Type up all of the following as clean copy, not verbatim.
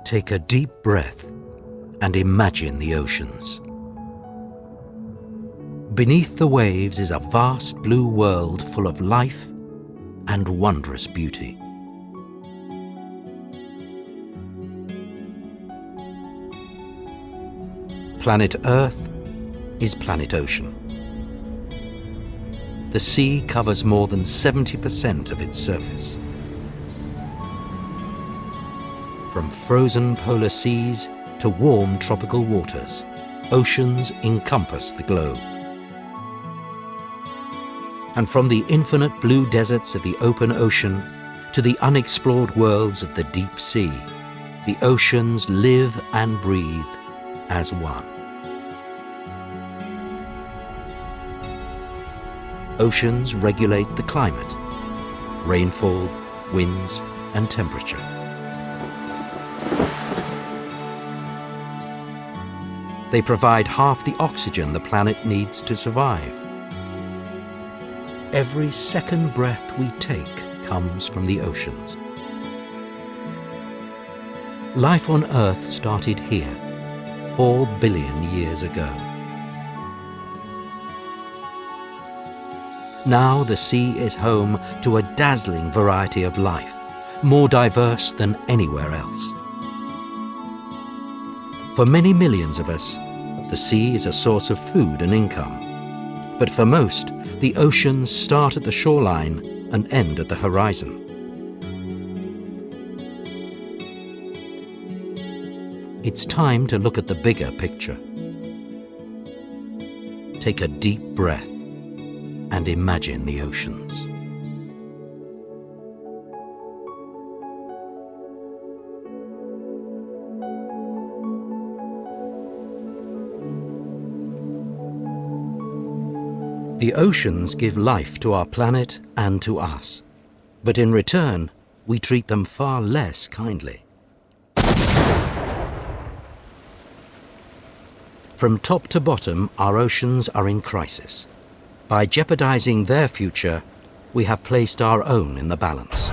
Take a deep breath and imagine the oceans. Beneath the waves is a vast blue world full of life and wondrous beauty. Planet Earth is planet ocean. The sea covers more than 70% of its surface. From frozen polar seas to warm tropical waters, oceans encompass the globe. And from the infinite blue deserts of the open ocean to the unexplored worlds of the deep sea, the oceans live and breathe as one. Oceans regulate the climate, rainfall, winds, and temperature. They provide half the oxygen the planet needs to survive. Every second breath we take comes from the oceans. Life on Earth started here 4 billion years ago. Now the sea is home to a dazzling variety of life, more diverse than anywhere else. For many millions of us, the sea is a source of food and income. But for most, the oceans start at the shoreline and end at the horizon. It's time to look at the bigger picture. Take a deep breath and imagine the oceans. The oceans give life to our planet and to us, but in return, we treat them far less kindly. From top to bottom, our oceans are in crisis. By jeopardizing their future, we have placed our own in the balance.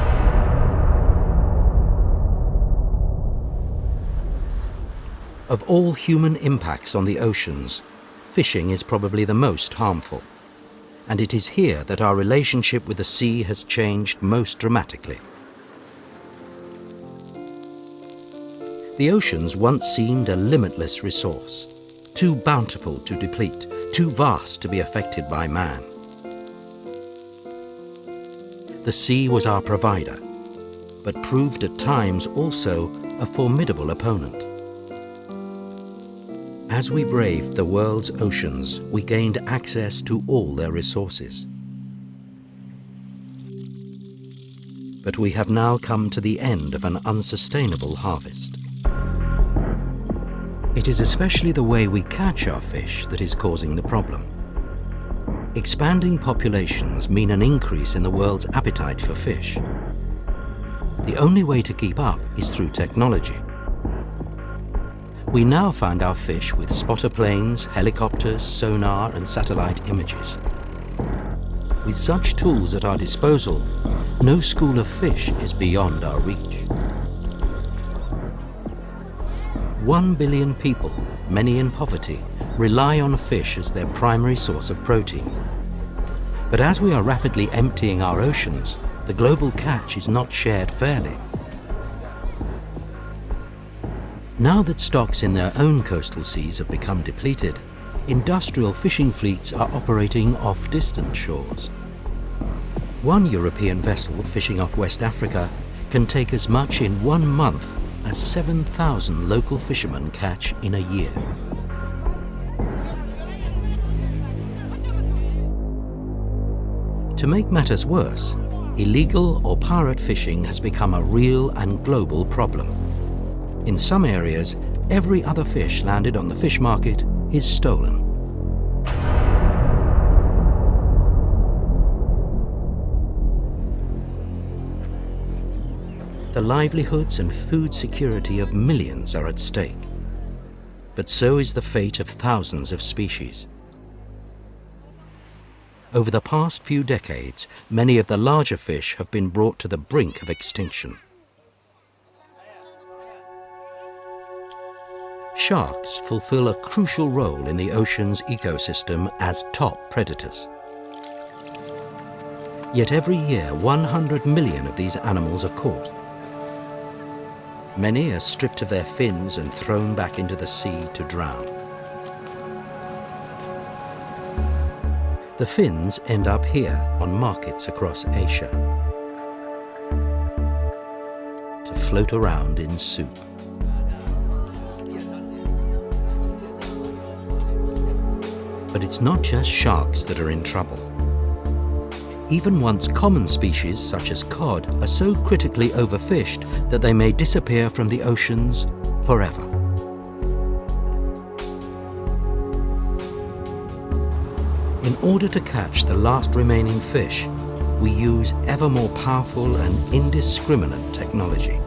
Of all human impacts on the oceans, fishing is probably the most harmful. And it is here that our relationship with the sea has changed most dramatically. The oceans once seemed a limitless resource, too bountiful to deplete, too vast to be affected by man. The sea was our provider, but proved at times also a formidable opponent. As we braved the world's oceans, we gained access to all their resources. But we have now come to the end of an unsustainable harvest. It is especially the way we catch our fish that is causing the problem. Expanding populations mean an increase in the world's appetite for fish. The only way to keep up is through technology. We now find our fish with spotter planes, helicopters, sonar, and satellite images. With such tools at our disposal, no school of fish is beyond our reach. 1 billion people, many in poverty, rely on fish as their primary source of protein. But as we are rapidly emptying our oceans, the global catch is not shared fairly. Now that stocks in their own coastal seas have become depleted, industrial fishing fleets are operating off distant shores. One European vessel fishing off West Africa can take as much in 1 month as 7,000 local fishermen catch in a year. To make matters worse, illegal or pirate fishing has become a real and global problem. In some areas, every other fish landed on the fish market is stolen. The livelihoods and food security of millions are at stake. But so is the fate of thousands of species. Over the past few decades, many of the larger fish have been brought to the brink of extinction. Sharks fulfill a crucial role in the ocean's ecosystem as top predators. Yet every year, 100 million of these animals are caught. Many are stripped of their fins and thrown back into the sea to drown. The fins end up here on markets across Asia to float around in soup. But it's not just sharks that are in trouble. Even once common species such as cod are so critically overfished that they may disappear from the oceans forever. In order to catch the last remaining fish, we use ever more powerful and indiscriminate technology.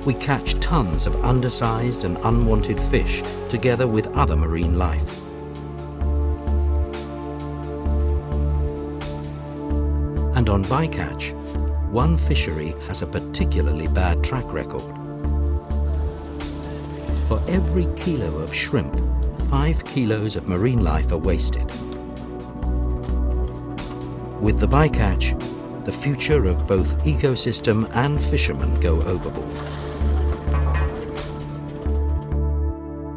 We catch tons of undersized and unwanted fish together with other marine life. And on bycatch, one fishery has a particularly bad track record. For every kilo of shrimp, 5 kilos of marine life are wasted. With the bycatch, the future of both ecosystem and fishermen go overboard.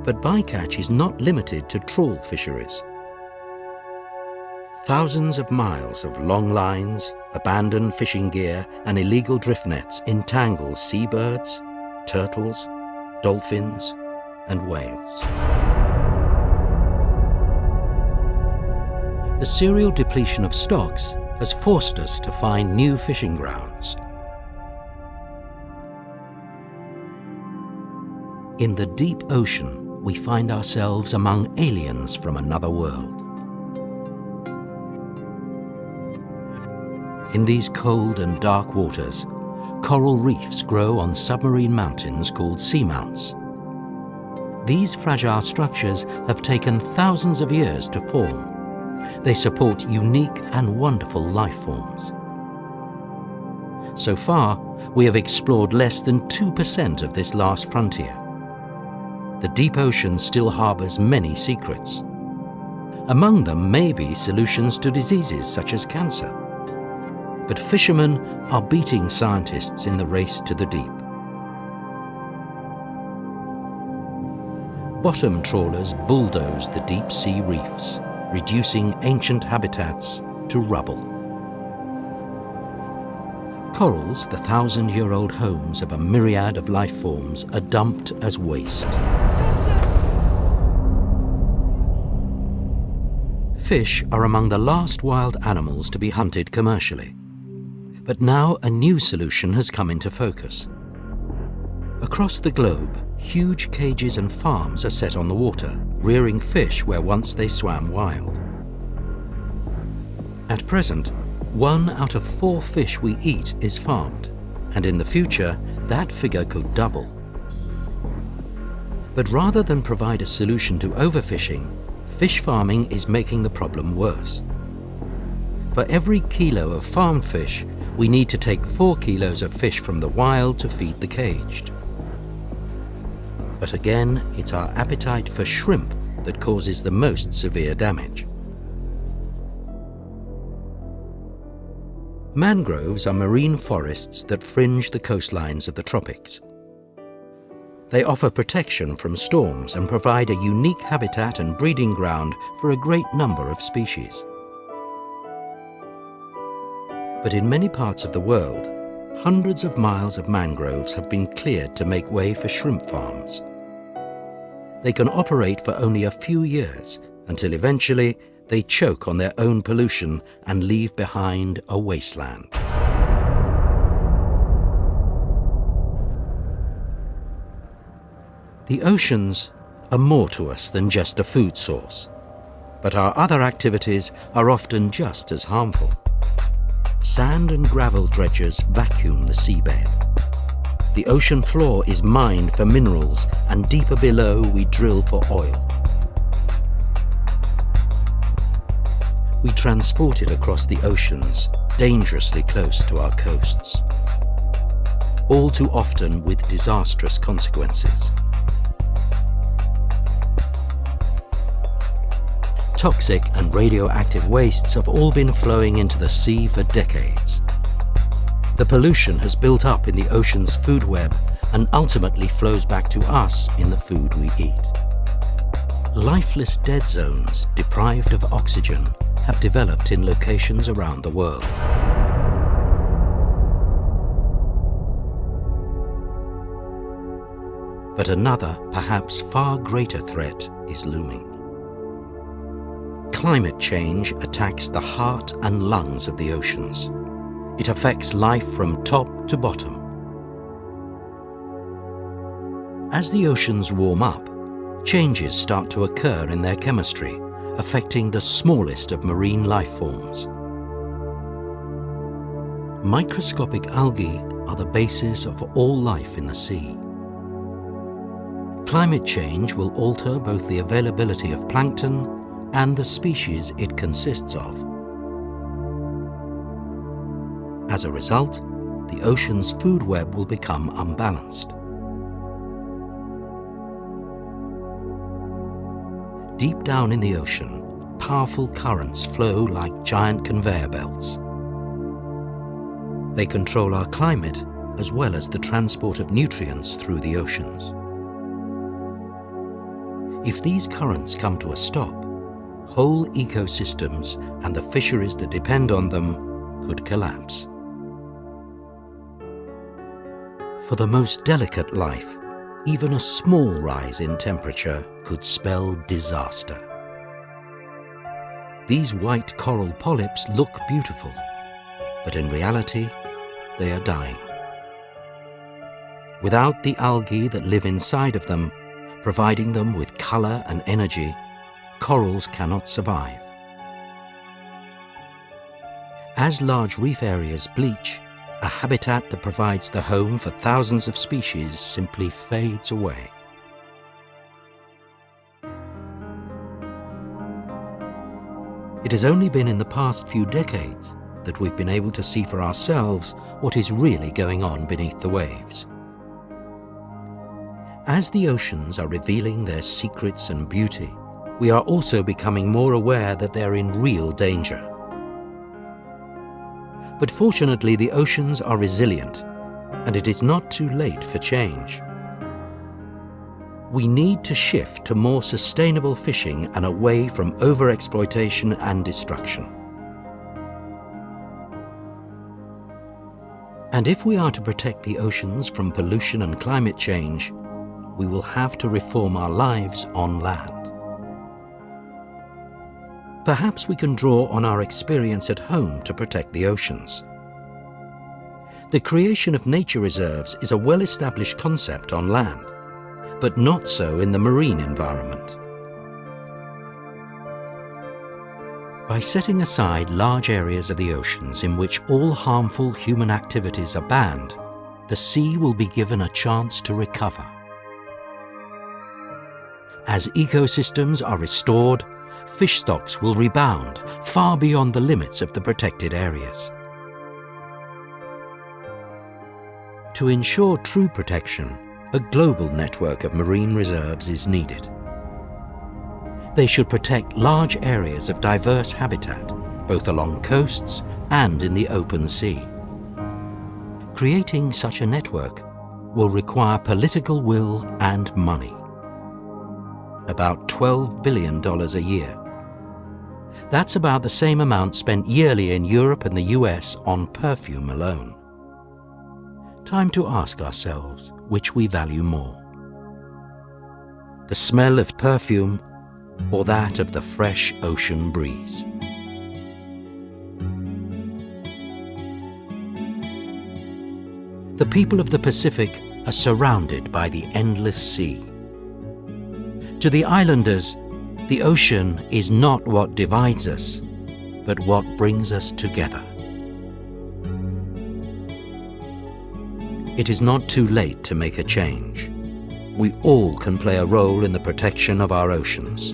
But bycatch is not limited to trawl fisheries. Thousands of miles of long lines, abandoned fishing gear and illegal drift nets entangle seabirds, turtles, dolphins and whales. The serial depletion of stocks has forced us to find new fishing grounds. In the deep ocean, we find ourselves among aliens from another world. In these cold and dark waters, coral reefs grow on submarine mountains called seamounts. These fragile structures have taken thousands of years to form. They support unique and wonderful life forms. So far, we have explored less than 2% of this last frontier. The deep ocean still harbors many secrets. Among them may be solutions to diseases such as cancer. But fishermen are beating scientists in the race to the deep. Bottom trawlers bulldoze the deep sea reefs, reducing ancient habitats to rubble. Corals, the 1,000-year-old homes of a myriad of life forms, are dumped as waste. Fish are among the last wild animals to be hunted commercially. But now a new solution has come into focus. Across the globe, huge cages and farms are set on the water, rearing fish where once they swam wild. At present, 1 out of 4 fish we eat is farmed, and in the future, that figure could double. But rather than provide a solution to overfishing, fish farming is making the problem worse. For every kilo of farmed fish, we need to take 4 kilos of fish from the wild to feed the caged. But again, it's our appetite for shrimp that causes the most severe damage. Mangroves are marine forests that fringe the coastlines of the tropics. They offer protection from storms and provide a unique habitat and breeding ground for a great number of species. But in many parts of the world, hundreds of miles of mangroves have been cleared to make way for shrimp farms. They can operate for only a few years until eventually they choke on their own pollution and leave behind a wasteland. The oceans are more to us than just a food source, but our other activities are often just as harmful. Sand and gravel dredgers vacuum the seabed. The ocean floor is mined for minerals, and deeper below we drill for oil. We transport it across the oceans, dangerously close to our coasts. all too often with disastrous consequences. Toxic and radioactive wastes have all been flowing into the sea for decades. The pollution has built up in the ocean's food web and ultimately flows back to us in the food we eat. Lifeless dead zones, deprived of oxygen, have developed in locations around the world. But another, perhaps far greater threat is looming. Climate change attacks the heart and lungs of the oceans. It affects life from top to bottom. As the oceans warm up, changes start to occur in their chemistry, affecting the smallest of marine life forms. Microscopic algae are the basis of all life in the sea. Climate change will alter both the availability of plankton and the species it consists of. As a result, the ocean's food web will become unbalanced. Deep down in the ocean, powerful currents flow like giant conveyor belts. They control our climate as well as the transport of nutrients through the oceans. If these currents come to a stop, whole ecosystems and the fisheries that depend on them could collapse. For the most delicate life, even a small rise in temperature could spell disaster. These white coral polyps look beautiful, but in reality, they are dying. Without the algae that live inside of them, providing them with color and energy, corals cannot survive. As large reef areas bleach, a habitat that provides the home for thousands of species simply fades away. It has only been in the past few decades that we've been able to see for ourselves what is really going on beneath the waves. As the oceans are revealing their secrets and beauty, we are also becoming more aware that they're in real danger. But fortunately, the oceans are resilient, and it is not too late for change. We need to shift to more sustainable fishing and away from overexploitation and destruction. And if we are to protect the oceans from pollution and climate change, we will have to reform our lives on land. Perhaps we can draw on our experience at home to protect the oceans. The creation of nature reserves is a well-established concept on land, but not so in the marine environment. By setting aside large areas of the oceans in which all harmful human activities are banned, the sea will be given a chance to recover. As ecosystems are restored, fish stocks will rebound far beyond the limits of the protected areas. To ensure true protection, a global network of marine reserves is needed. They should protect large areas of diverse habitat, both along coasts and in the open sea. Creating such a network will require political will and money. About $12 billion a year. That's about the same amount spent yearly in Europe and the US on perfume alone. Time to ask ourselves which we value more. The smell of perfume or that of the fresh ocean breeze. The people of the Pacific are surrounded by the endless sea. To the islanders, the ocean is not what divides us, but what brings us together. It is not too late to make a change. We all can play a role in the protection of our oceans.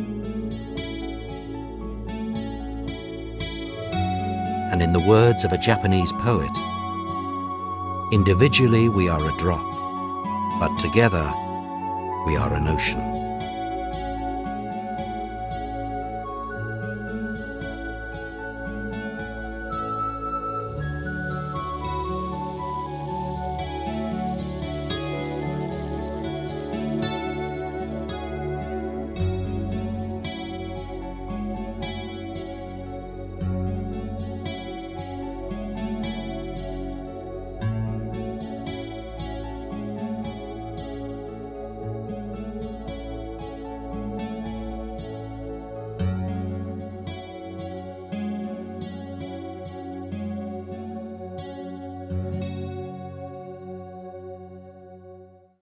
And in the words of a Japanese poet, Individually we are a drop, but together we are an ocean.